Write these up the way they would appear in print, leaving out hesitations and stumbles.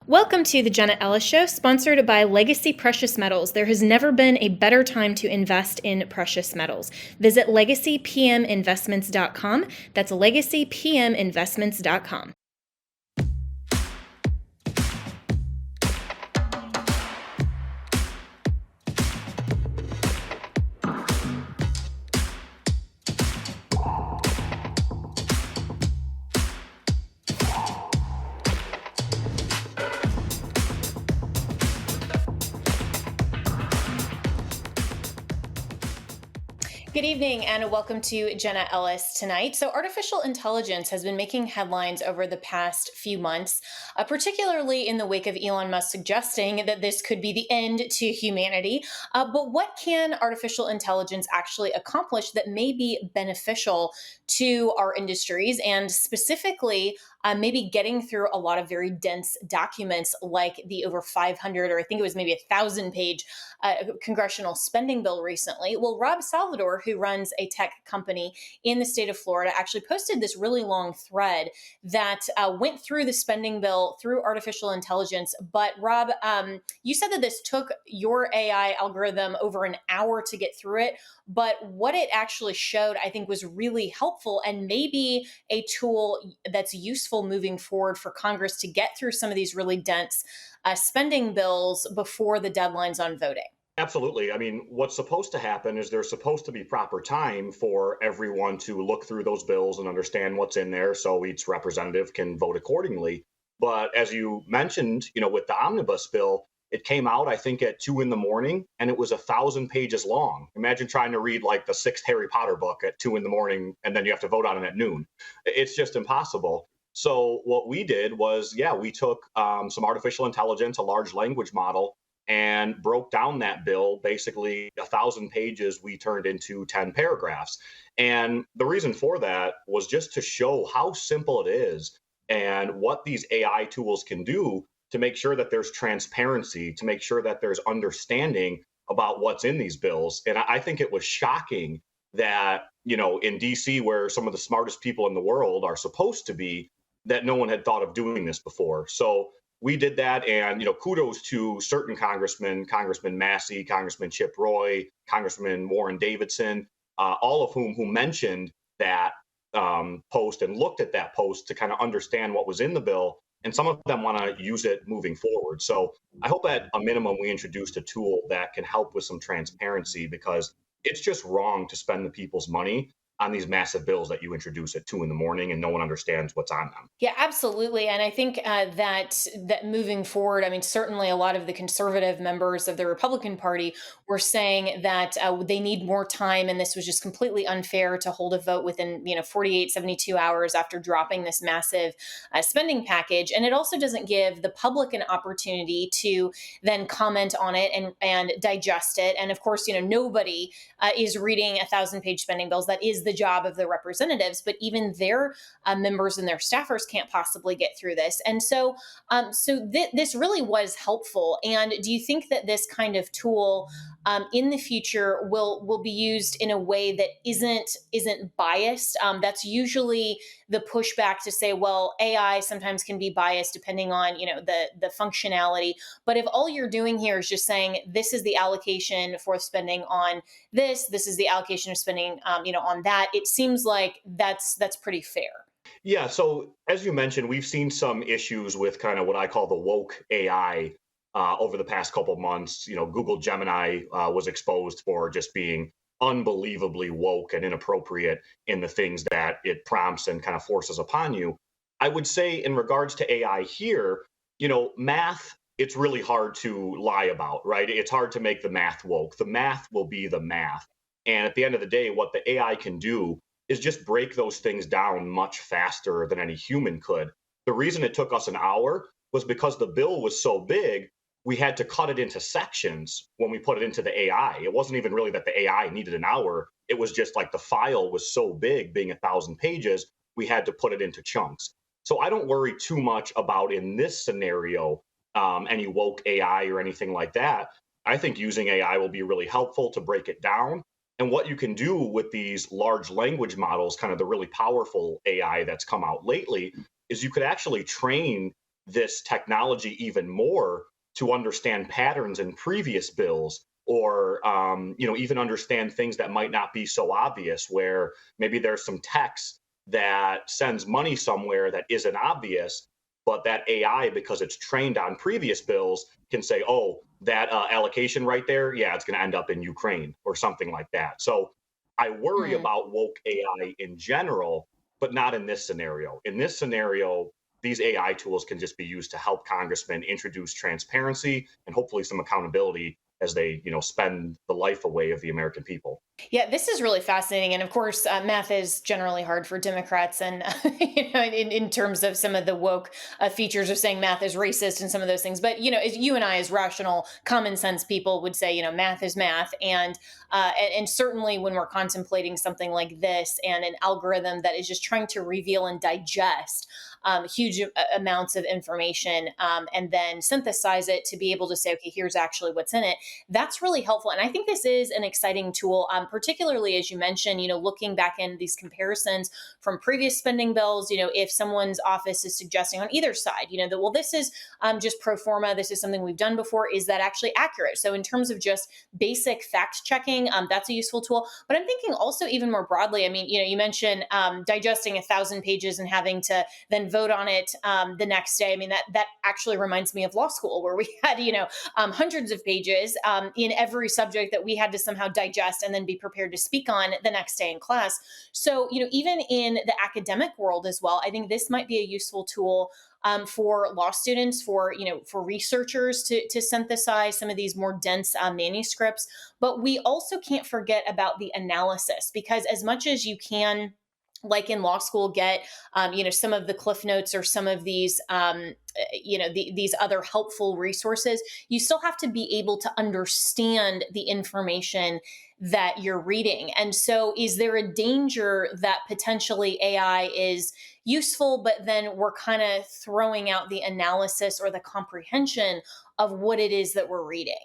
Welcome to the Jenna Ellis Show, sponsored by Legacy Precious Metals. There has never been a better time to invest in precious metals. Visit legacypminvestments.com. That's legacypminvestments.com. Good evening and welcome to Jenna Ellis tonight. So artificial intelligence has been making headlines over the past few months, particularly in the wake of Elon Musk suggesting that this could be the end to humanity. But what can artificial intelligence actually accomplish that may be beneficial to our industries, and specifically maybe getting through a lot of very dense documents like the over 500, or I think it was maybe 1,000-page congressional spending bill recently? Well, Rob Salvador, who runs a tech company in the state of Florida, actually posted this really long thread that went through the spending bill through artificial intelligence. But Rob, you said that this took your AI algorithm over an hour to get through it. But what it actually showed, I think, was really helpful and maybe a tool that's useful moving forward for Congress to get through some of these really dense spending bills before the deadlines on voting. Absolutely. I mean, what's supposed to happen is there's supposed to be proper time for everyone to look through those bills and understand what's in there so each representative can vote accordingly. But as you mentioned, with the omnibus bill, it came out, I think, at 2 a.m, and it was 1,000 pages long. Imagine trying to read like the sixth Harry Potter book at 2 a.m, and then you have to vote on it at noon. It's just impossible. So what we did was, we took some artificial intelligence, a large language model, and broke down that bill. Basically 1,000 pages we turned into 10 paragraphs. And the reason for that was just to show how simple it is and what these AI tools can do to make sure that there's transparency, to make sure that there's understanding about what's in these bills. And I think it was shocking that, in DC, where some of the smartest people in the world are supposed to be, that no one had thought of doing this before. So we did that, and kudos to certain congressmen, Congressman Massey, Congressman Chip Roy, Congressman Warren Davidson, all of whom mentioned that post and looked at that post to kind of understand what was in the bill. And some of them want to use it moving forward. So I hope at a minimum we introduced a tool that can help with some transparency, because it's just wrong to spend the people's money on these massive bills that you introduce at 2 a.m. and no one understands what's on them. Yeah, absolutely. And I think that moving forward, I mean, certainly a lot of the conservative members of the Republican Party were saying that they need more time, and this was just completely unfair to hold a vote within 48, 72 hours after dropping this massive spending package. And it also doesn't give the public an opportunity to then comment on it and digest it. And of course, nobody is reading 1,000-page spending bills. That is the job of the representatives, but even their members and their staffers can't possibly get through this. And so, this really was helpful. And do you think that this kind of tool in the future will be used in a way that isn't biased? That's usually the pushback, to say, well, AI sometimes can be biased depending on the functionality. But if all you're doing here is just saying this is the allocation for spending on this is the allocation of spending on that, it seems like that's pretty fair. Yeah. So as you mentioned, we've seen some issues with kind of what I call the woke AI over the past couple of months. Google Gemini was exposed for just being unbelievably woke and inappropriate in the things that it prompts and kind of forces upon you. I would say in regards to AI here, math, it's really hard to lie about, right? It's hard to make the math woke. The math will be the math. And at the end of the day, what the AI can do is just break those things down much faster than any human could. The reason it took us an hour was because the bill was so big, we had to cut it into sections when we put it into the AI. It wasn't even really that the AI needed an hour. It was just like the file was so big, being 1,000 pages, we had to put it into chunks. So I don't worry too much about, in this scenario, any woke AI or anything like that. I think using AI will be really helpful to break it down. And what you can do with these large language models, kind of the really powerful AI that's come out lately, is you could actually train this technology even more to understand patterns in previous bills, or even understand things that might not be so obvious, where maybe there's some text that sends money somewhere that isn't obvious, but that AI, because it's trained on previous bills, can say, oh, that allocation right there, yeah, it's going to end up in Ukraine or something like that. So I worry Hmm. about woke AI in general, but not in this scenario. In this scenario, these AI tools can just be used to help congressmen introduce transparency and hopefully some accountability as they, spend the life away of the American people. Yeah, this is really fascinating, and of course, math is generally hard for Democrats, and in terms of some of the woke features of saying math is racist and some of those things. But as you and I, as rational, common sense people, would say, math is math, and certainly when we're contemplating something like this and an algorithm that is just trying to reveal and digest huge amounts of information, and then synthesize it to be able to say, okay, here's actually what's in it. That's really helpful. And I think this is an exciting tool, particularly as you mentioned, looking back in these comparisons from previous spending bills, if someone's office is suggesting on either side, that, well, this is just pro forma, this is something we've done before, is that actually accurate? So in terms of just basic fact checking, that's a useful tool. But I'm thinking also even more broadly, I mean, you mentioned digesting 1,000 pages and having to then vote on it the next day. I mean, that actually reminds me of law school, where we had, hundreds of pages in every subject that we had to somehow digest and then be prepared to speak on the next day in class. So, even in the academic world as well, I think this might be a useful tool for law students, for researchers to synthesize some of these more dense manuscripts. But we also can't forget about the analysis, because as much as you can, like in law school, get some of the cliff notes or some of these these other helpful resources, you still have to be able to understand the information that you're reading. And so is there a danger that potentially AI is useful, but then we're kind of throwing out the analysis or the comprehension of what it is that we're reading?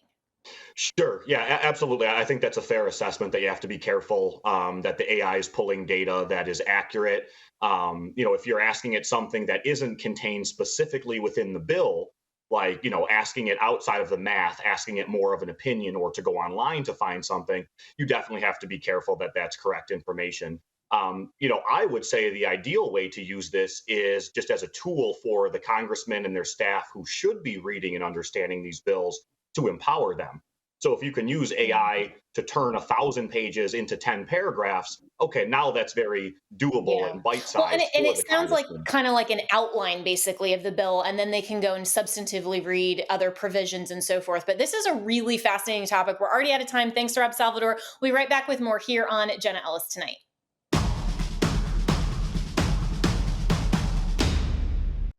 Sure. Yeah, absolutely. I think that's a fair assessment, that you have to be careful that the AI is pulling data that is accurate. If you're asking it something that isn't contained specifically within the bill, like, asking it outside of the math, asking it more of an opinion or to go online to find something, you definitely have to be careful that that's correct information. I would say the ideal way to use this is just as a tool for the congressmen and their staff who should be reading and understanding these bills, to empower them. So if you can use AI to turn 1,000 pages into 10 paragraphs, okay, now that's very doable Yeah. and bite Well, and sized for it the sounds like congressman. kind of like an outline basically of the bill, and then they can go and substantively read other provisions and so forth. But this is a really fascinating topic. We're already out of time. Thanks, Rob Salvador. We'll be right back with more here on Jenna Ellis Tonight.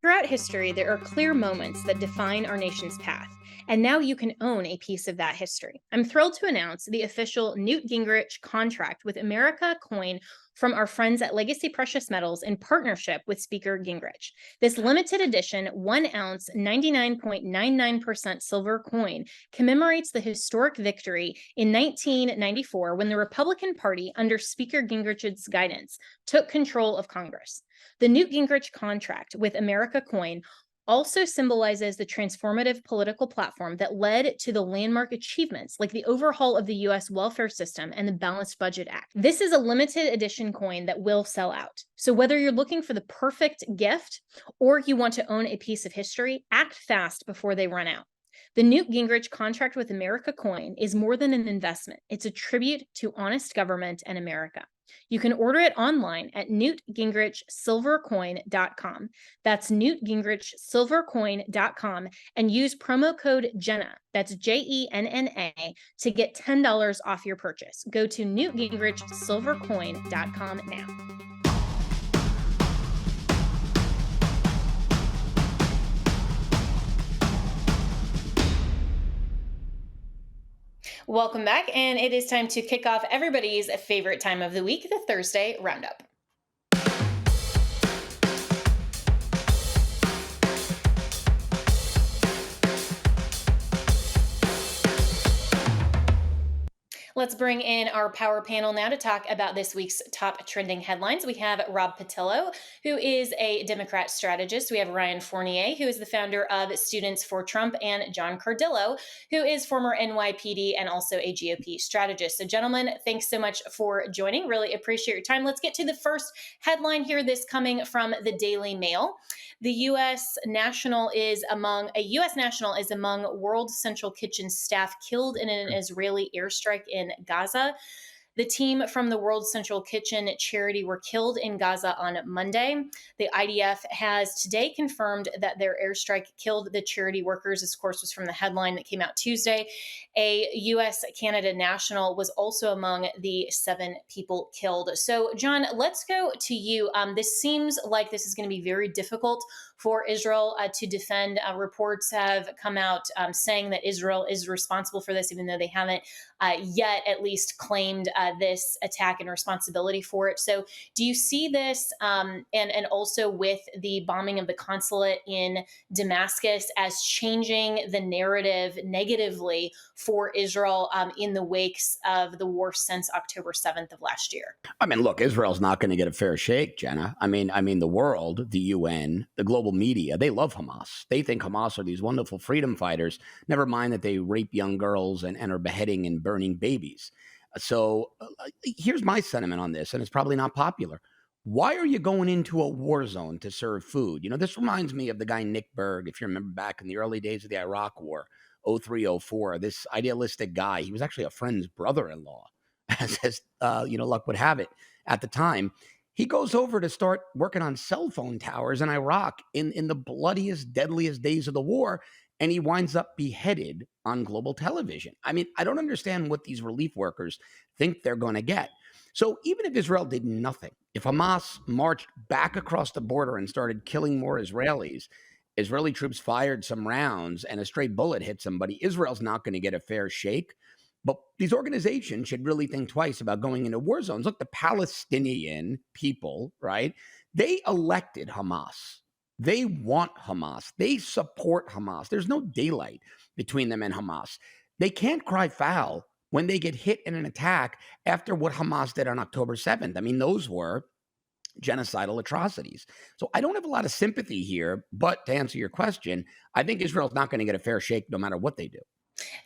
Throughout history, there are clear moments that define our nation's path, and now you can own a piece of that history. I'm thrilled to announce the official Newt Gingrich contract with America coin from our friends at Legacy Precious Metals in partnership with Speaker Gingrich. This limited edition 1 ounce, 99.99% silver coin commemorates the historic victory in 1994 when the Republican Party, under Speaker Gingrich's guidance, took control of Congress. The Newt Gingrich contract with America Coin also symbolizes the transformative political platform that led to the landmark achievements like the overhaul of the US welfare system and the Balanced Budget Act. This is a limited edition coin that will sell out. So whether you're looking for the perfect gift or you want to own a piece of history, act fast before they run out. The Newt Gingrich contract with America coin is more than an investment. It's a tribute to honest government and America. You can order it online at newtgingrichsilvercoin.com. That's newtgingrichsilvercoin.com, and use promo code Jenna, that's JENNA, to get $10 off your purchase. Go to newtgingrichsilvercoin.com now. Welcome back, and it is time to kick off everybody's favorite time of the week, the Thursday Roundup. Let's bring in our power panel now to talk about this week's top trending headlines. We have Rob Patillo, who is a Democrat strategist. We have Ryan Fournier, who is the founder of Students for Trump, and John Cardillo, who is former NYPD and also a GOP strategist. So, gentlemen, thanks so much for joining. Really appreciate your time. Let's get to the first headline here. This coming from the Daily Mail. The U.S. national is among World Central Kitchen staff killed in an Israeli airstrike in Gaza. The team from the World Central Kitchen charity were killed in Gaza on Monday. The IDF has today confirmed that their airstrike killed the charity workers. This, of course, was from the headline that came out Tuesday. A U.S. Canada national was also among the 7 people killed. So, John, let's go to you. This seems like this is going to be very difficult for Israel to defend. Reports have come out saying that Israel is responsible for this, even though they haven't yet at least claimed this attack and responsibility for it. So do you see this and also with the bombing of the consulate in Damascus as changing the narrative negatively for Israel in the wakes of the war since October 7th of last year? I mean, look, Israel's not going to get a fair shake, Jenna. I mean, the world, the UN, the global media, they love Hamas. They think Hamas are these wonderful freedom fighters. Never mind that they rape young girls and are beheading and burning babies. So here's my sentiment on this, and it's probably not popular. Why are you going into a war zone to serve food? You know, this reminds me of the guy Nick Berg, if you remember back in the early days of the Iraq War, 03, 04, this idealistic guy. He was actually a friend's brother-in-law, as luck would have it at the time. He goes over to start working on cell phone towers in Iraq in the bloodiest, deadliest days of the war, and he winds up beheaded on global television. I mean, I don't understand what these relief workers think they're going to get. So even if Israel did nothing, if Hamas marched back across the border and started killing more Israelis, Israeli troops fired some rounds and a stray bullet hit somebody, Israel's not going to get a fair shake. But these organizations should really think twice about going into war zones. Look, the Palestinian people, right? They elected Hamas. They want Hamas. They support Hamas. There's no daylight between them and Hamas. They can't cry foul when they get hit in an attack after what Hamas did on October 7th. I mean, those were genocidal atrocities. So I don't have a lot of sympathy here. But to answer your question, I think Israel's not going to get a fair shake no matter what they do.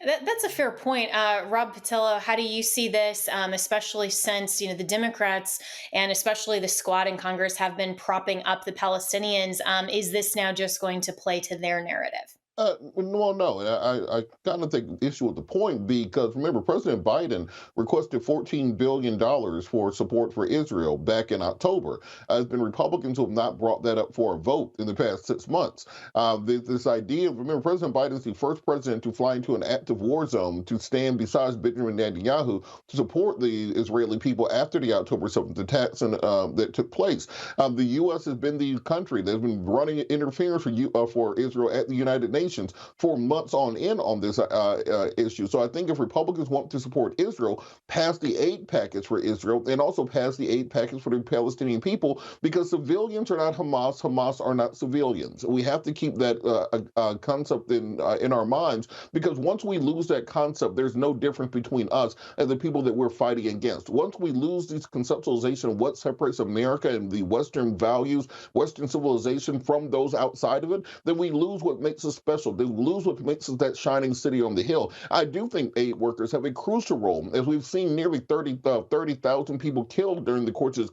That's a fair point. Rob Patillo, how do you see this, especially since, the Democrats and especially the squad in Congress have been propping up the Palestinians? Is this now just going to play to their narrative? Well, no, I kind of take issue with the point because remember, President Biden requested $14 billion for support for Israel back in October. It's been Republicans who have not brought that up for a vote in the past 6 months. This idea, remember, President Biden is the first president to fly into an active war zone to stand beside Benjamin Netanyahu to support the Israeli people after the October 7th attacks that took place. The U.S. has been the country that's been running interference for Israel at the United Nations for months on end on this issue. So I think if Republicans want to support Israel, pass the aid package for Israel and also pass the aid package for the Palestinian people, because civilians are not Hamas, Hamas are not civilians. We have to keep that concept in our minds, because once we lose that concept, there's no difference between us and the people that we're fighting against. Once we lose this conceptualization of what separates America and the Western values, Western civilization from those outside of it, then we lose what makes us special. They lose what makes us that shining city on the hill. I do think aid workers have a crucial role, as we've seen nearly 30,000 people killed during the course of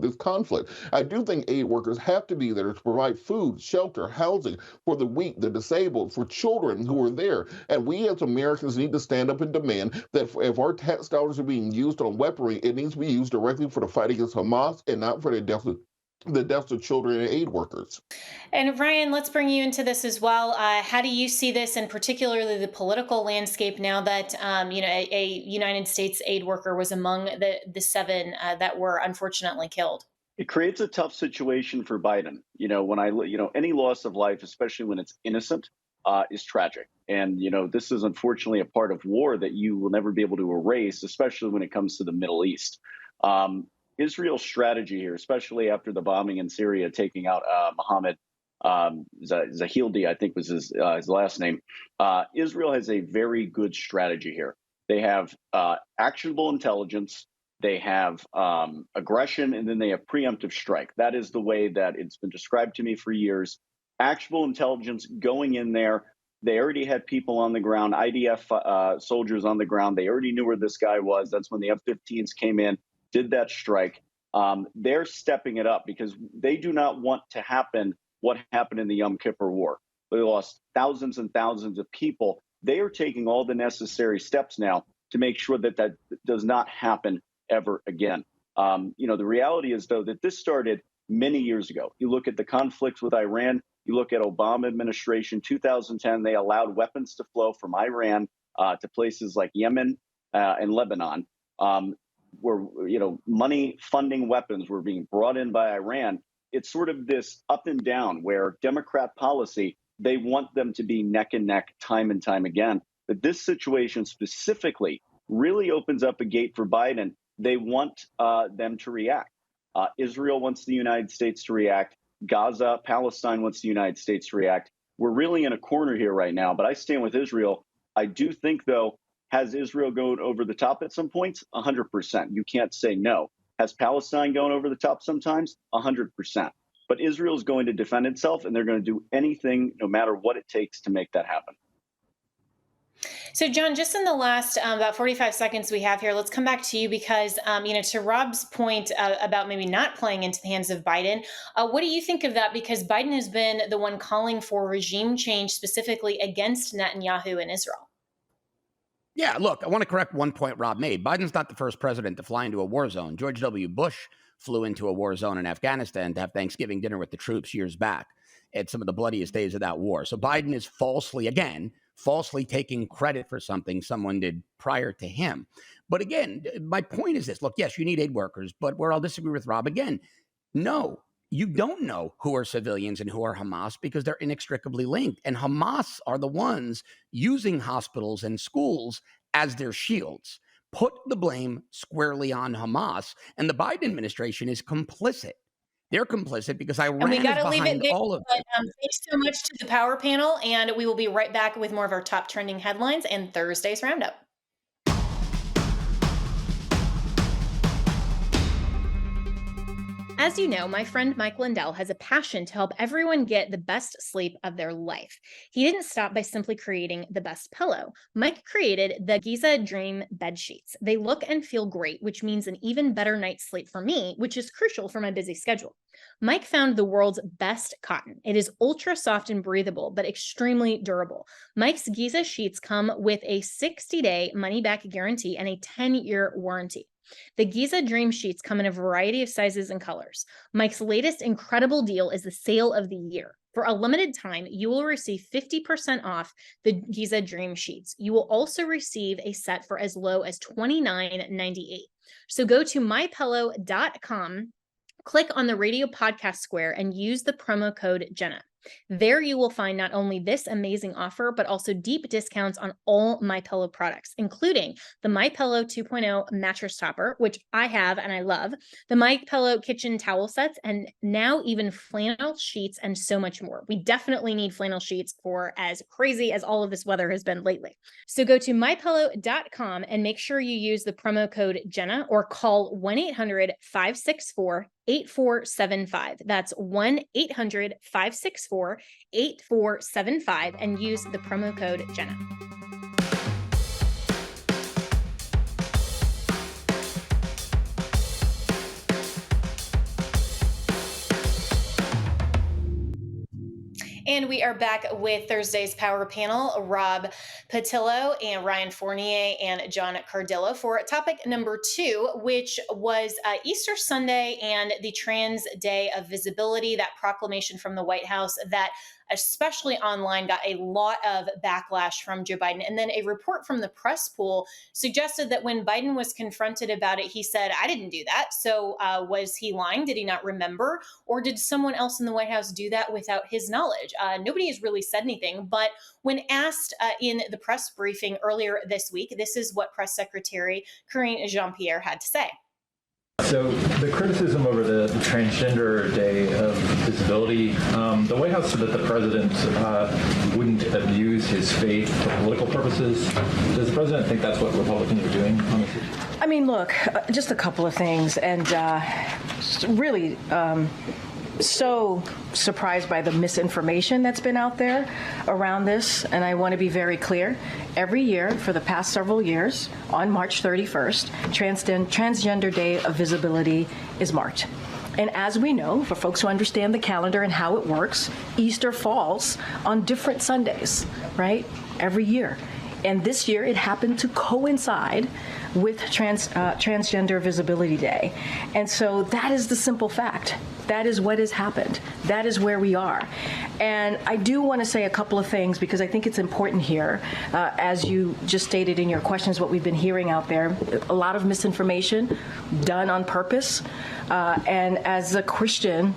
this conflict. I do think aid workers have to be there to provide food, shelter, housing for the weak, the disabled, for children who are there. And we as Americans need to stand up and demand that if our tax dollars are being used on weaponry, it needs to be used directly for the fight against Hamas and not for the deaths of children and aid workers. And Ryan, let's bring you into this as well. How do you see this, and particularly the political landscape now that a United States aid worker was among the 7 that were unfortunately killed? It creates a tough situation for Biden. Any loss of life, especially when it's innocent, is tragic. And, this is unfortunately a part of war that you will never be able to erase, especially when it comes to the Middle East. Israel's strategy here, especially after the bombing in Syria, taking out Mohammed Zahildi, I think was his last name. Israel has a very good strategy here. They have actionable intelligence, they have aggression, and then they have preemptive strike. That is the way that it's been described to me for years. Actionable intelligence going in there. They already had people on the ground, IDF soldiers on the ground. They already knew where this guy was. That's when the F-15s came in, did that strike. They're stepping it up because they do not want to happen what happened in the Yom Kippur War. They lost thousands and thousands of people. They are taking all the necessary steps now to make sure that that does not happen ever again. The reality is, though, that this started many years ago. You look at the conflict with Iran, you look at Obama administration, 2010, they allowed weapons to flow from Iran to places like Yemen and Lebanon, where money funding weapons were being brought in by Iran. It's sort of this up and down where Democrat policy, they want them to be neck and neck time and time again. But this situation specifically really opens up a gate for Biden. They want them to react. Israel wants the United States to react. Gaza, Palestine wants the United States to react. We're really in a corner here right now, but I stand with Israel. I do think, though, has Israel gone over the top at some points? 100%. You can't say no. Has Palestine gone over the top sometimes? 100%. But Israel is going to defend itself, and they're going to do anything, no matter what it takes, to make that happen. So, John, just in the last about 45 seconds we have here, let's come back to you because, to Rob's point about maybe not playing into the hands of Biden, what do you think of that? Because Biden has been the one calling for regime change specifically against Netanyahu in Israel. Yeah, look, I want to correct one point Rob made. Biden's not the first president to fly into a war zone. George W. Bush flew into a war zone in Afghanistan to have Thanksgiving dinner with the troops years back at some of the bloodiest days of that war. So Biden is falsely taking credit for something someone did prior to him. But again, my point is this. Look, yes, you need aid workers, but where I'll disagree with Rob again, no, you don't know who are civilians and who are Hamas because they're inextricably linked. And Hamas are the ones using hospitals and schools as their shields. Put the blame squarely on Hamas, and the Biden administration is complicit. They're complicit because Iran And we got is to leave it behind there. all of But it. thanks so much to the Power Panel, and we will be right back with more of our top trending headlines and Thursday's Roundup. As you know, my friend Mike Lindell has a passion to help everyone get the best sleep of their life. He didn't stop by simply creating the best pillow. Mike created the Giza Dream bed sheets. They look and feel great, which means an even better night's sleep for me, which is crucial for my busy schedule. Mike found the world's best cotton. It is ultra soft and breathable, but extremely durable. Mike's Giza sheets come with a 60-day money-back guarantee and a 10-year warranty. The Giza Dream Sheets come in a variety of sizes and colors. Mike's latest incredible deal is the sale of the year. For a limited time, you will receive 50% off the Giza Dream Sheets. You will also receive a set for as low as $29.98. So go to mypillow.com, click on the radio podcast square, and use the promo code Jenna. There you will find not only this amazing offer, but also deep discounts on all MyPillow products, including the MyPillow 2.0 mattress topper, which I have and I love, the MyPillow kitchen towel sets, and now even flannel sheets and so much more. We definitely need flannel sheets for as crazy as all of this weather has been lately. So go to mypillow.com and make sure you use the promo code Jenna or call 1-800-564-8475. That's 1-800-564-8475 and use the promo code Jenna. And we are back with Thursday's Power Panel, Rob Patillo and Ryan Fournier and John Cardillo for topic number 2, which was Easter Sunday and the Trans Day of Visibility, that proclamation from the White House that especially online got a lot of backlash from Joe Biden. And then a report from the press pool suggested that when Biden was confronted about it, he said, I didn't do that. So was he lying? Did he not remember? Or did someone else in the White House do that without his knowledge? Nobody has really said anything. But when asked in the press briefing earlier this week, this is what Press Secretary Karine Jean-Pierre had to say. So the criticism over the Transgender Day of Visibility, the White House said that the president wouldn't abuse his faith for political purposes. Does the president think that's what Republicans are doing on this issue? I mean, look, just a couple of things, and really so surprised by the misinformation that's been out there around this, and I want to be very clear. Every year for the past several years, on March 31st, Transgender Day of Visibility is marked. And as we know, for folks who understand the calendar and how it works, Easter falls on different Sundays, right, every year. And this year it happened to coincide with Transgender Visibility Day. And so that is the simple fact. That is what has happened. That is where we are. And I do want to say a couple of things because I think it's important here. As you just stated in your questions, what we've been hearing out there, a lot of misinformation done on purpose. And as a Christian,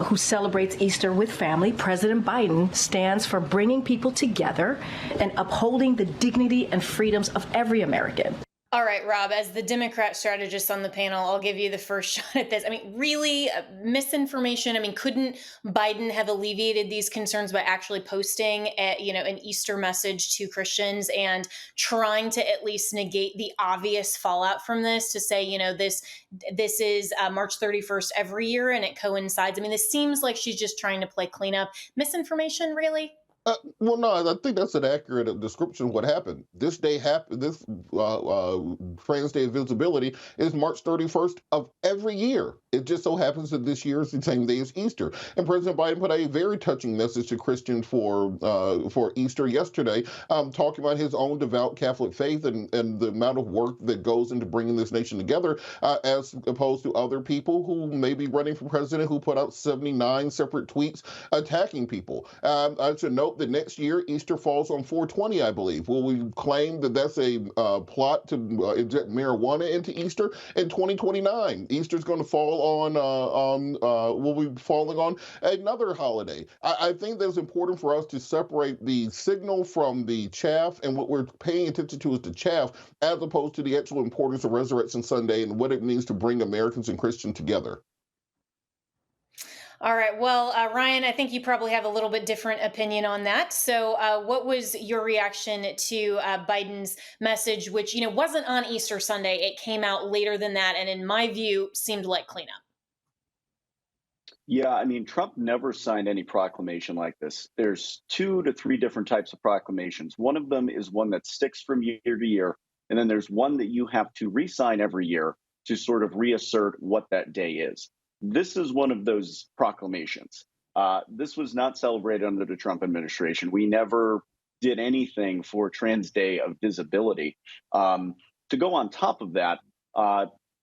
who celebrates Easter with family, President Biden stands for bringing people together and upholding the dignity and freedoms of every American. All right, Rob, as the Democrat strategist on the panel, I'll give you the first shot at this. I mean, really, misinformation. I mean, couldn't Biden have alleviated these concerns by actually posting, an Easter message to Christians and trying to at least negate the obvious fallout from this to say, this is March 31st every year and it coincides. I mean, this seems like she's just trying to play cleanup. Misinformation, really? Well, no, I think that's an accurate description of what happened. This day happened. This Trans Day of Visibility is March 31st of every year. It just so happens that this year is the same day as Easter. And President Biden put a very touching message to Christians for Easter yesterday, talking about his own devout Catholic faith and the amount of work that goes into bringing this nation together, as opposed to other people who may be running for president who put out 79 separate tweets attacking people. I should note that next year Easter falls on 420, I believe. Will we claim that that's a plot to inject marijuana into Easter in 2029? Easter's going to fall will be falling on another holiday. I think that it's important for us to separate the signal from the chaff, and what we're paying attention to is the chaff, as opposed to the actual importance of Resurrection Sunday and what it means to bring Americans and Christians together. All right. Well, Ryan, I think you probably have a little bit different opinion on that. So what was your reaction to Biden's message, which, wasn't on Easter Sunday? It came out later than that. And in my view, seemed like cleanup. Yeah, I mean, Trump never signed any proclamation like this. There's 2 to 3 different types of proclamations. One of them is one that sticks from year to year. And then there's one that you have to re-sign every year to sort of reassert what that day is. This is one of those proclamations. This was not celebrated under the Trump administration. We never did anything for Trans Day of Visibility. To go on top of that,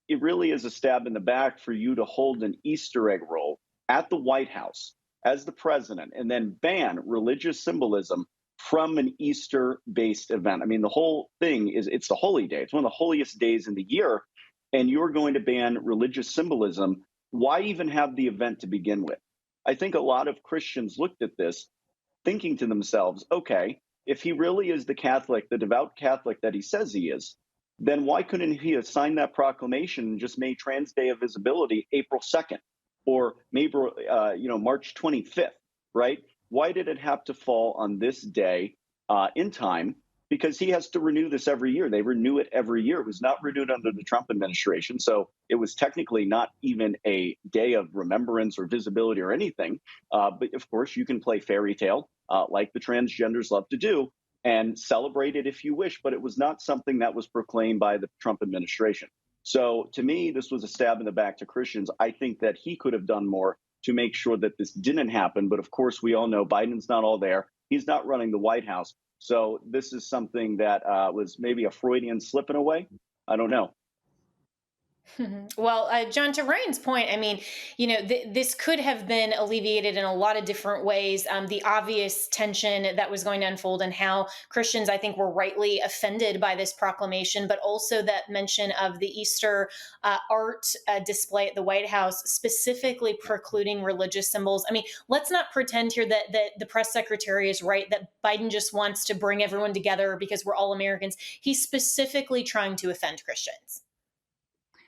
it really is a stab in the back for you to hold an Easter egg roll at the White House as the president and then ban religious symbolism from an Easter-based event. I mean, the whole thing it's the holy day. It's one of the holiest days in the year, and you're going to ban religious symbolism. Why even have the event to begin with? I think a lot of Christians looked at this thinking to themselves, okay, if he really is the Catholic, the devout Catholic that he says he is, then why couldn't he have signed that proclamation and just made Trans Day of Visibility April 2nd or maybe, March 25th, right? Why did it have to fall on this day in time? Because he has to renew this every year. They renew it every year. It was not renewed under the Trump administration. So it was technically not even a day of remembrance or visibility or anything. But of course, you can play fairy tale like the transgenders love to do and celebrate it if you wish. But it was not something that was proclaimed by the Trump administration. So to me, this was a stab in the back to Christians. I think that he could have done more to make sure that this didn't happen. But of course, we all know Biden's not all there. He's not running the White House. So this is something that was maybe a Freudian slip in a way. I don't know. Well, John, to Ryan's point, I mean, this could have been alleviated in a lot of different ways. The obvious tension that was going to unfold and how Christians, I think, were rightly offended by this proclamation, but also that mention of the Easter art display at the White House, specifically precluding religious symbols. I mean, let's not pretend here that the press secretary is right, that Biden just wants to bring everyone together because we're all Americans. He's specifically trying to offend Christians.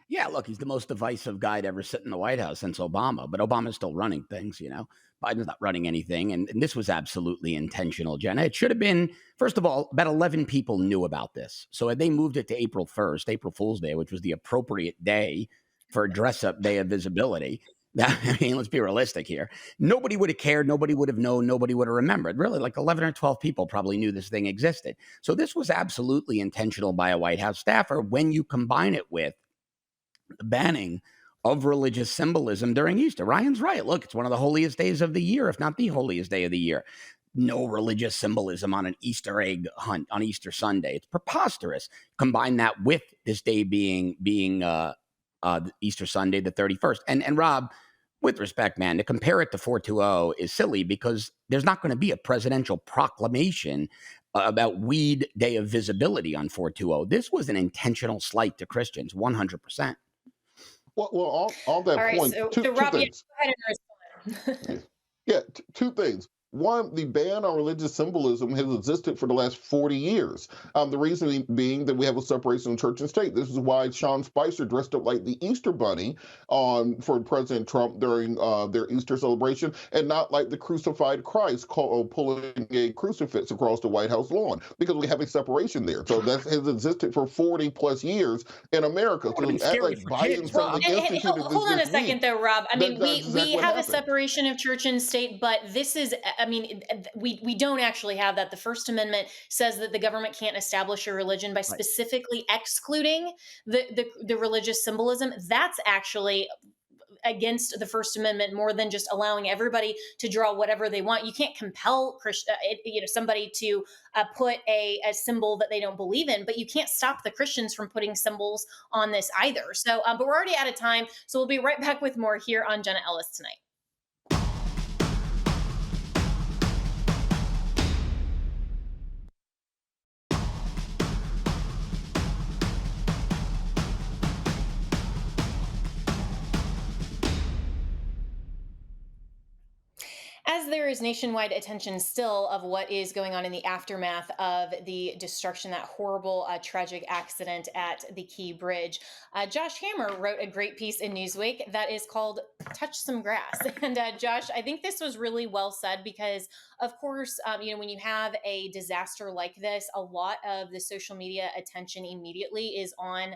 Yeah, look, he's the most divisive guy to ever sit in the White House since Obama, but Obama's still running things, you know. Biden's not running anything. And this was absolutely intentional, Jenna. It should have been, first of all, about 11 people knew about this. So had they moved it to April 1st, April Fool's Day, which was the appropriate day for a dress up day of visibility. I mean, let's be realistic here. Nobody would have cared. Nobody would have known. Nobody would have remembered. Really, like 11 or 12 people probably knew this thing existed. So this was absolutely intentional by a White House staffer when you combine it with the banning of religious symbolism during Easter. Ryan's right. Look, it's one of the holiest days of the year, if not the holiest day of the year. No religious symbolism on an Easter egg hunt on Easter Sunday. It's preposterous. Combine that with this day being Easter Sunday, the 31st. And Rob, with respect, man, to compare it to 420 is silly because there's not going to be a presidential proclamation about Weed Day of Visibility on 420. This was an intentional slight to Christians, 100%. On that All right, point, so, two, so two Rob, yeah, things. go ahead and respond. Yeah, two things. One, the ban on religious symbolism has existed for the last 40 years. The reason being that we have a separation of church and state. This is why Sean Spicer dressed up like the Easter Bunny for President Trump during their Easter celebration, and not like the crucified Christ pulling a crucifix across the White House lawn, because we have a separation there. So that has existed for 40 plus years in America. So It's to act scary like for Biden kids, Rob. suddenly instituted Hold on a this second, week, though, Rob. I mean, that's we exactly what have a happened. separation of church and state, but this is, I mean, we don't actually have that. The First Amendment says that the government can't establish a religion by Right. specifically excluding the religious symbolism. That's actually against the First Amendment more than just allowing everybody to draw whatever they want. You can't compel somebody to put a symbol that they don't believe in, but you can't stop the Christians from putting symbols on this either. So, but we're already out of time, so we'll be right back with more here on Jenna Ellis Tonight. As there is nationwide attention still of what is going on in the aftermath of the destruction, that horrible, tragic accident at the Key Bridge, Josh Hammer wrote a great piece in Newsweek that is called Touch Some Grass. And Josh, I think this was really well said because, of course, when you have a disaster like this, a lot of the social media attention immediately is on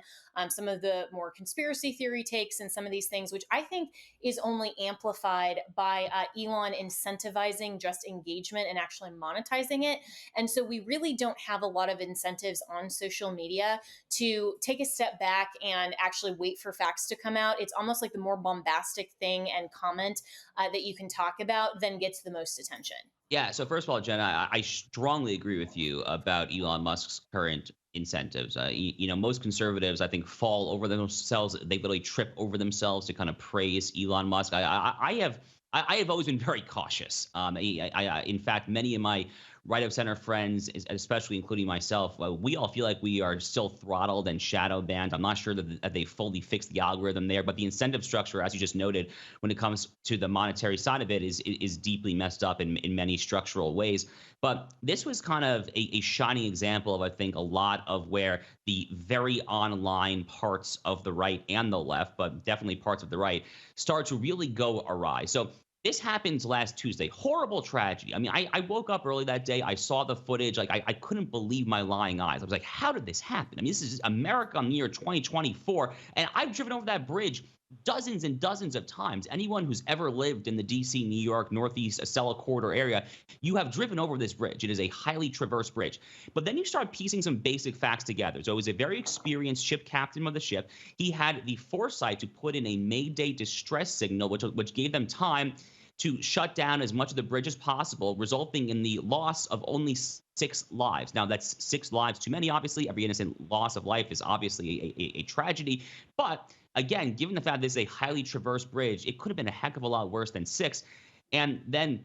some of the more conspiracy theory takes and some of these things, which I think is only amplified by Elon incentivizing just engagement and actually monetizing it. And so we really don't have a lot of incentives on social media to take a step back and actually wait for facts to come out. It's almost like the more bombastic thing and comment that you can talk about then gets the most attention. Yeah. So first of all, Jenna, I strongly agree with you about Elon Musk's current incentives. Most conservatives, I think, fall over themselves. They literally trip over themselves to kind of praise Elon Musk. I have always been very cautious. In fact, many of my right of center friends, especially including myself, we all feel like we are still throttled and shadow banned. I'm not sure that they fully fixed the algorithm there, but the incentive structure, as you just noted, when it comes to the monetary side of it, is deeply messed up in many structural ways. But this was kind of a shining example of, I think, a lot of where the very online parts of the right and the left, but definitely parts of the right, start to really go awry. So this happened last Tuesday. Horrible tragedy. I mean, I woke up early that day. I saw the footage. Like, I couldn't believe my lying eyes. I was like, how did this happen? I mean, this is America in the year 2024. And I've driven over that bridge dozens and dozens of times. Anyone who's ever lived in the DC, New York, Northeast, Acela corridor area, you have driven over this bridge. It is a highly traversed bridge. But then you start piecing some basic facts together. So it was a very experienced ship captain of the ship. He had the foresight to put in a Mayday distress signal, which gave them time to shut down as much of the bridge as possible, resulting in the loss of only 6 lives. Now, that's 6 lives too many, obviously. Every innocent loss of life is obviously a tragedy. But again, given the fact this is a highly traversed bridge, it could have been a heck of a lot worse than 6. And then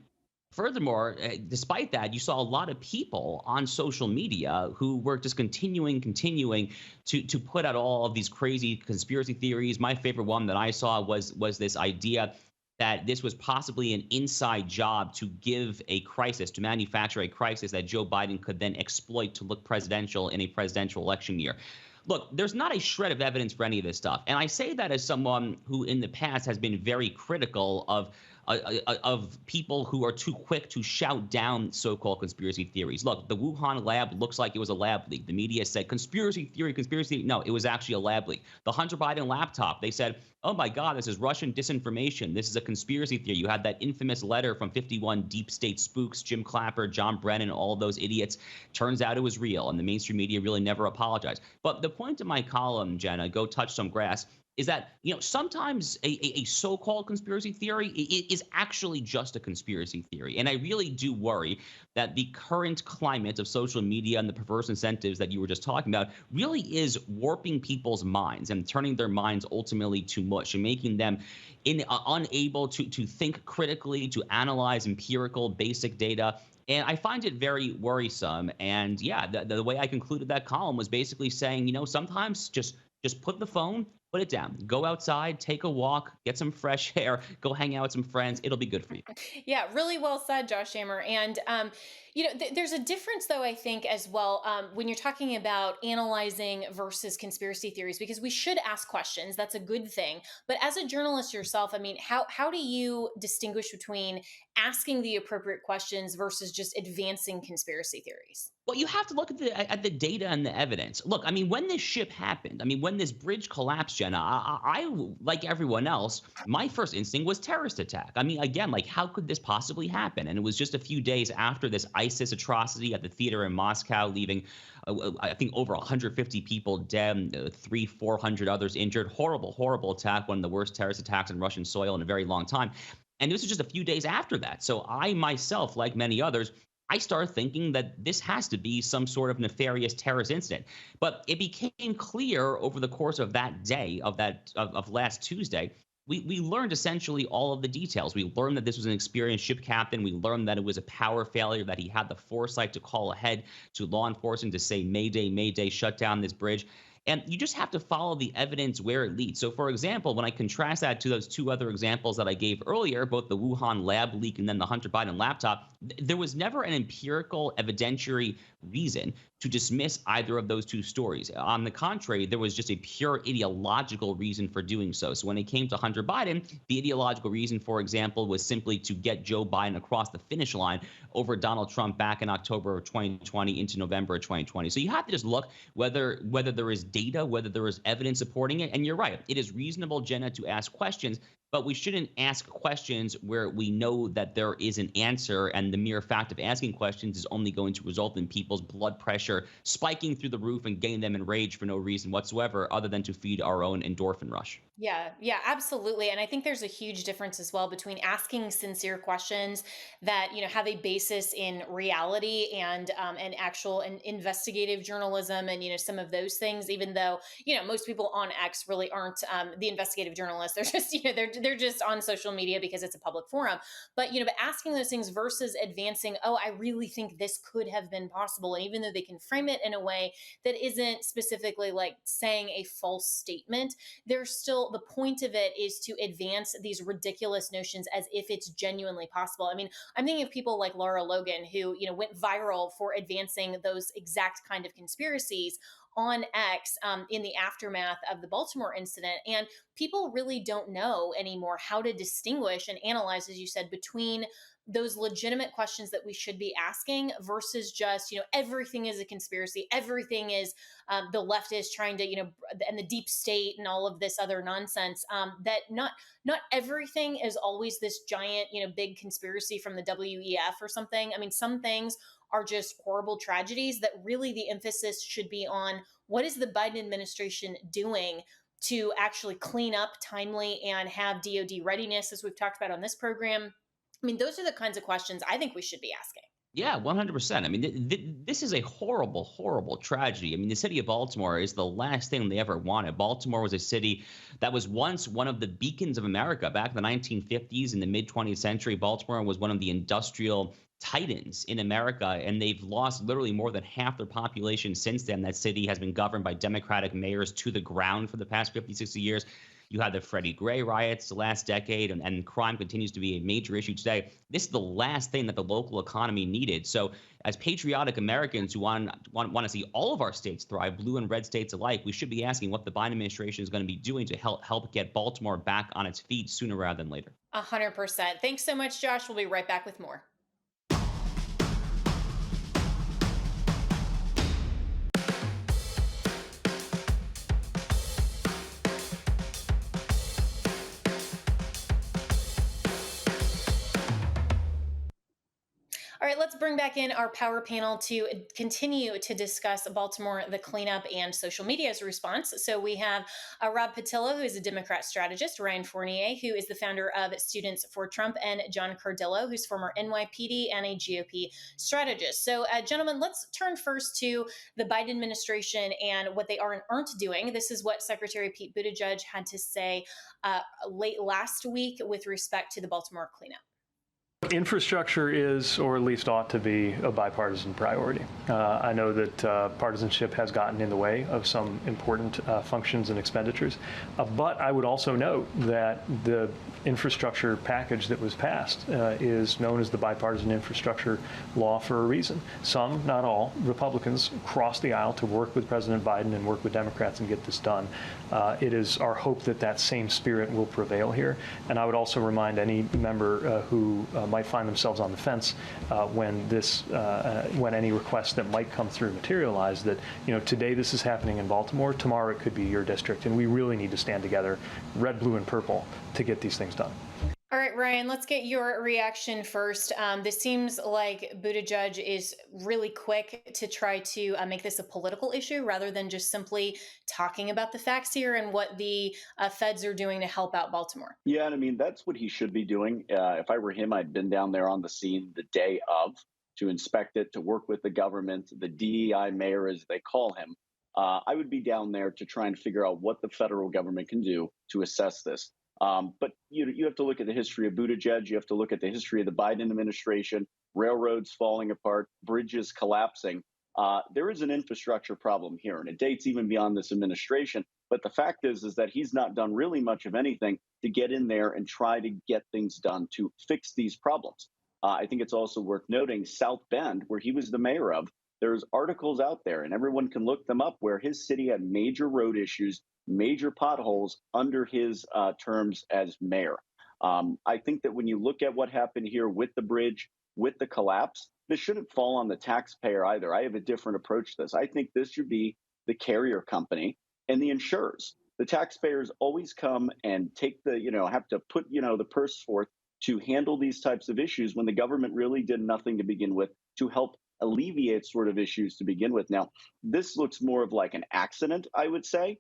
furthermore, despite that, you saw a lot of people on social media who were just continuing to put out all of these crazy conspiracy theories. My favorite one that I saw was this idea that this was possibly an inside job to give a crisis, to manufacture a crisis that Joe Biden could then exploit to look presidential in a presidential election year. Look, there's not a shred of evidence for any of this stuff. And I say that as someone who in the past has been very critical of people who are too quick to shout down so-called conspiracy theories. Look, the Wuhan lab looks like it was a lab leak. The media said conspiracy theory, conspiracy. No, it was actually a lab leak. The Hunter Biden laptop, they said, oh my God, this is Russian disinformation. This is a conspiracy theory. You had that infamous letter from 51 deep state spooks, Jim Clapper, John Brennan, all those idiots. Turns out it was real, and the mainstream media really never apologized. But the point of my column, Jenna, go touch some grass, is that, sometimes a so-called conspiracy theory is actually just a conspiracy theory. And I really do worry that the current climate of social media and the perverse incentives that you were just talking about really is warping people's minds and turning their minds ultimately to mush and making them unable to think critically, to analyze empirical basic data. And I find it very worrisome. And yeah, the way I concluded that column was basically saying, sometimes just put the phone, put it down, go outside, take a walk, get some fresh air, go hang out with some friends. It'll be good for you. Yeah, really well said, Josh Hammer. And, there's a difference, though, I think, as well, when you're talking about analyzing versus conspiracy theories, because we should ask questions. That's a good thing. But as a journalist yourself, I mean, how do you distinguish between asking the appropriate questions versus just advancing conspiracy theories? Well, you have to look at the data and the evidence. Look, I mean, when this ship happened, when this bridge collapsed, Jenna, I like everyone else, my first instinct was terrorist attack. I mean, again, like, how could this possibly happen? And it was just a few days after this ISIS atrocity at the theater in Moscow, leaving, I think, over 150 people dead, 300-400 others injured. Horrible, horrible attack, one of the worst terrorist attacks on Russian soil in a very long time. And this was just a few days after that. So I myself, like many others, I started thinking that this has to be some sort of nefarious terrorist incident. But it became clear over the course of that day, of last Tuesday, we learned essentially all of the details. We learned that this was an experienced ship captain. We learned that it was a power failure, that he had the foresight to call ahead to law enforcement to say, Mayday, Mayday, shut down this bridge. And you just have to follow the evidence where it leads. So, for example, when I contrast that to those two other examples that I gave earlier, both the Wuhan lab leak and then the Hunter Biden laptop, there was never an empirical evidentiary reason to dismiss either of those two stories. On the contrary, there was just a pure ideological reason for doing so. So when it came to Hunter Biden, the ideological reason, for example, was simply to get Joe Biden across the finish line over Donald Trump back in October of 2020 into November of 2020. So you have to just look whether there is data, whether there is evidence supporting it. And you're right, it is reasonable, Jenna, to ask questions, but we shouldn't ask questions where we know that there is an answer, and the mere fact of asking questions is only going to result in people's blood pressure spiking through the roof and getting them enraged for no reason whatsoever other than to feed our own endorphin rush. Yeah, absolutely. And I think there's a huge difference as well between asking sincere questions that, have a basis in reality and actual and investigative journalism and, some of those things, even though, most people on X really aren't the investigative journalists. They're just, they're just on social media because it's a public forum. But, but asking those things versus advancing, oh, I really think this could have been possible. And even though they can frame it in a way that isn't specifically like saying a false statement, there's still the point of it is to advance these ridiculous notions as if it's genuinely possible. I mean, I'm thinking of people like Laura Logan, who, went viral for advancing those exact kind of conspiracies on X in the aftermath of the Baltimore incident. And people really don't know anymore how to distinguish and analyze, as you said, between those legitimate questions that we should be asking versus just, everything is a conspiracy. Everything is the left is trying to, and the deep state and all of this other nonsense. That not everything is always this giant, big conspiracy from the WEF or something. I mean, some things are just horrible tragedies that really the emphasis should be on what is the Biden administration doing to actually clean up timely and have DoD readiness, as we've talked about on this program. I mean, those are the kinds of questions I think we should be asking. Yeah, 100%. I mean, this is a horrible, horrible tragedy. I mean, the city of Baltimore is the last thing they ever wanted. Baltimore was a city that was once one of the beacons of America. Back in the 1950s, in the mid-20th century, Baltimore was one of the industrial titans in America, and they've lost literally more than half their population since then. That city has been governed by Democratic mayors to the ground for the past 50, 60 years. You had the Freddie Gray riots the last decade, and crime continues to be a major issue today. This is the last thing that the local economy needed. So as patriotic Americans who want to see all of our states thrive, blue and red states alike, we should be asking what the Biden administration is going to be doing to help get Baltimore back on its feet sooner rather than later. 100%. Thanks so much, Josh. We'll be right back with more. All right, let's bring back in our power panel to continue to discuss Baltimore, the cleanup, and social media's response. So we have Rob Patillo, who is a Democrat strategist, Ryan Fournier, who is the founder of Students for Trump, and John Cardillo, who's former NYPD and a GOP strategist. So, gentlemen, let's turn first to the Biden administration and what they are and aren't doing. This is what Secretary Pete Buttigieg had to say late last week with respect to the Baltimore cleanup. Infrastructure is, or at least ought to be, a bipartisan priority. I know that partisanship has gotten in the way of some important functions and expenditures, but I would also note that the infrastructure package that was passed is known as the bipartisan infrastructure law for a reason. Some, not all, Republicans crossed the aisle to work with President Biden and work with Democrats and get this done. It is our hope that that same spirit will prevail here. And I would also remind any member who might find themselves on the fence when any requests that might come through materialize, that today this is happening in Baltimore, tomorrow it could be your district, and we really need to stand together, red, blue, and purple, to get these things done. All right, Ryan, let's get your reaction first. This seems like Buttigieg is really quick to try to make this a political issue rather than just simply talking about the facts here and what the feds are doing to help out Baltimore. Yeah, and I mean, that's what he should be doing. If I were him, I'd been down there on the scene the day of to inspect it, to work with the government, the DEI mayor, as they call him. I would be down there to try and figure out what the federal government can do to assess this. But you have to look at the history of Buttigieg. You have to look at the history of the Biden administration, railroads falling apart, bridges collapsing. There is an infrastructure problem here, and it dates even beyond this administration. But the fact is that he's not done really much of anything to get in there and try to get things done to fix these problems. I think it's also worth noting South Bend, where he was the mayor of, there's articles out there, and everyone can look them up, where his city had major road issues, major potholes under his terms as mayor. I think that when you look at what happened here with the bridge, with the collapse, this shouldn't fall on the taxpayer either. I have a different approach to this. I think this should be the carrier company and the insurers. The taxpayers always come and take have to put, the purse forth to handle these types of issues when the government really did nothing to begin with to help alleviate sort of issues to begin with. Now, this looks more of like an accident, I would say.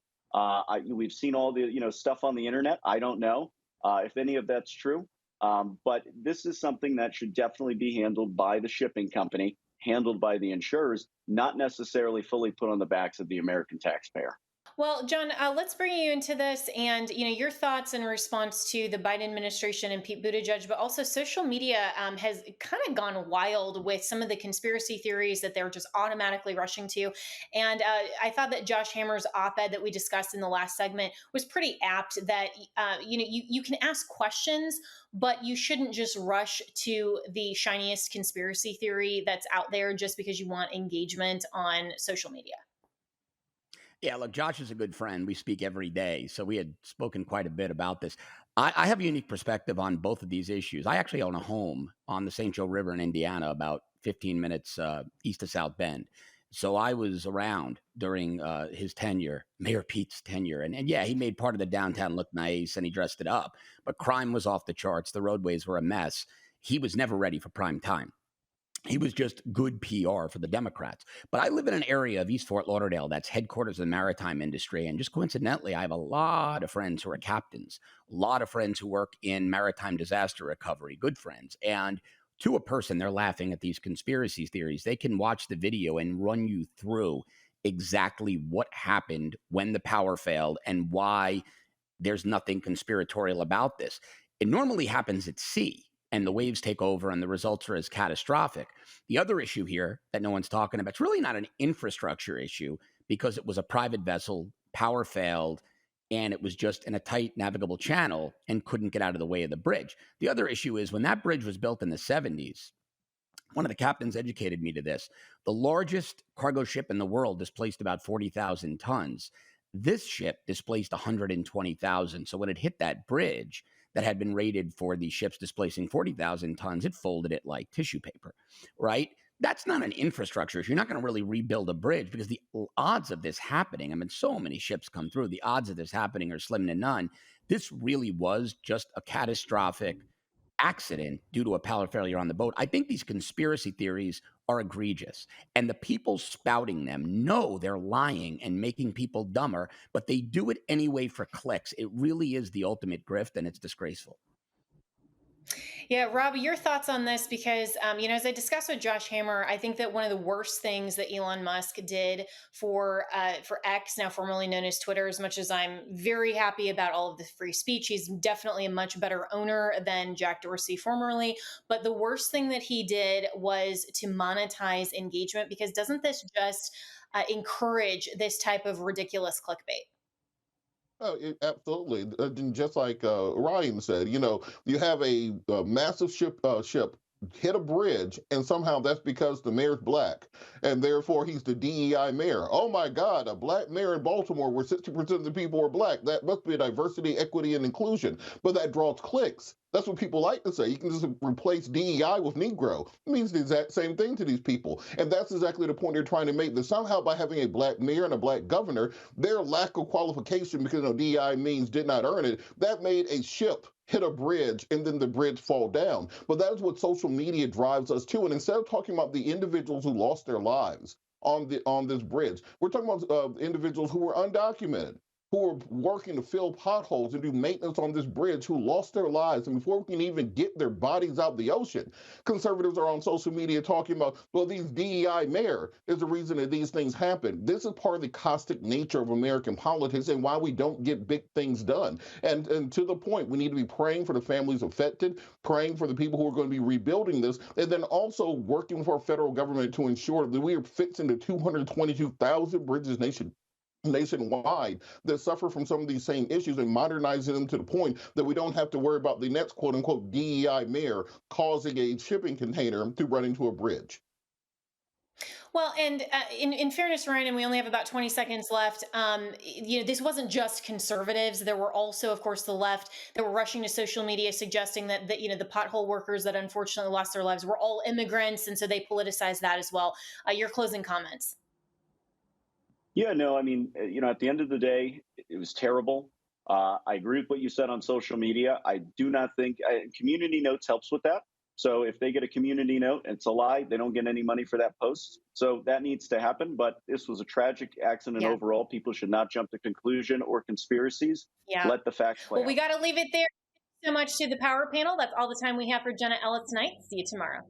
We've seen all the stuff on the internet. I don't know if any of that's true, but this is something that should definitely be handled by the shipping company, handled by the insurers, not necessarily fully put on the backs of the American taxpayer. Well, John, let's bring you into this and, your thoughts in response to the Biden administration and Pete Buttigieg, but also social media has kind of gone wild with some of the conspiracy theories that they're just automatically rushing to. And I thought that Josh Hammer's op-ed that we discussed in the last segment was pretty apt that, you can ask questions, but you shouldn't just rush to the shiniest conspiracy theory that's out there just because you want engagement on social media. Yeah, look, Josh is a good friend. We speak every day. So we had spoken quite a bit about this. I have a unique perspective on both of these issues. I actually own a home on the St. Joe River in Indiana, about 15 minutes east of South Bend. So I was around during his tenure, Mayor Pete's tenure. And yeah, he made part of the downtown look nice and he dressed it up. But crime was off the charts. The roadways were a mess. He was never ready for prime time. He was just good PR for the Democrats. But I live in an area of East Fort Lauderdale that's headquarters of the maritime industry. And just coincidentally, I have a lot of friends who are captains, a lot of friends who work in maritime disaster recovery, good friends. And to a person, they're laughing at these conspiracy theories. They can watch the video and run you through exactly what happened when the power failed and why there's nothing conspiratorial about this. It normally happens at sea, and the waves take over and the results are as catastrophic. The other issue here that no one's talking about, it's really not an infrastructure issue because it was a private vessel, power failed, and it was just in a tight navigable channel and couldn't get out of the way of the bridge. The other issue is when that bridge was built in the 70s, one of the captains educated me to this. The largest cargo ship in the world displaced about 40,000 tons. This ship displaced 120,000. So when it hit that bridge that had been rated for the ships displacing 40,000 tons, it folded it like tissue paper, right? That's not an infrastructure issue. You're not going to really rebuild a bridge because the odds of this happening, I mean, so many ships come through, the odds of this happening are slim to none. This really was just a catastrophic accident due to a power failure on the boat. I think these conspiracy theories are egregious, and the people spouting them know they're lying and making people dumber, but they do it anyway for clicks. It really is the ultimate grift, and it's disgraceful. Yeah, Rob, your thoughts on this? Because, as I discussed with Josh Hammer, I think that one of the worst things that Elon Musk did for X, now formerly known as Twitter, as much as I'm very happy about all of the free speech, he's definitely a much better owner than Jack Dorsey formerly. But the worst thing that he did was to monetize engagement, because doesn't this just encourage this type of ridiculous clickbait? Oh, absolutely. And just like Ryan said, you have a massive ship hit a bridge, and somehow that's because the mayor's black, and therefore he's the DEI mayor. Oh my God, a black mayor in Baltimore where 60% of the people are black. That must be a diversity, equity, and inclusion. But that draws clicks. That's what people like to say. You can just replace DEI with Negro. It means the exact same thing to these people. And that's exactly the point they're trying to make, that somehow by having a black mayor and a black governor, their lack of qualification, because DEI means did not earn it, that made a ship hit a bridge and then the bridge fall down. But that is what social media drives us to. And instead of talking about the individuals who lost their lives on this bridge, we're talking about individuals who were undocumented, who are working to fill potholes and do maintenance on this bridge, who lost their lives. And before we can even get their bodies out the ocean, conservatives are on social media talking about, well, these DEI mayor is the reason that these things happen. This is part of the caustic nature of American politics and why we don't get big things done. And to the point, we need to be praying for the families affected, praying for the people who are going to be rebuilding this, and then also working with our federal government to ensure that we are fixing the 222,000 bridges nationwide that suffer from some of these same issues, and modernizing them to the point that we don't have to worry about the next quote unquote DEI mayor causing a shipping container to run into a bridge. Well, and in fairness, Ryan, and we only have about 20 seconds left. This wasn't just conservatives. There were also, of course, the left that were rushing to social media suggesting that the pothole workers that unfortunately lost their lives were all immigrants, and so they politicized that as well. Your closing comments. Yeah, no, I mean, at the end of the day, it was terrible. I agree with what you said on social media. I do not think community notes helps with that. So if they get a community note and it's a lie, they don't get any money for that post. So that needs to happen. But this was a tragic accident Yeah. overall. People should not jump to conclusion or conspiracies. Yeah. Let the facts play Well, we out. got to leave it there. Thank you so much to the power panel. That's all the time we have for Jenna Ellis tonight. See you tomorrow.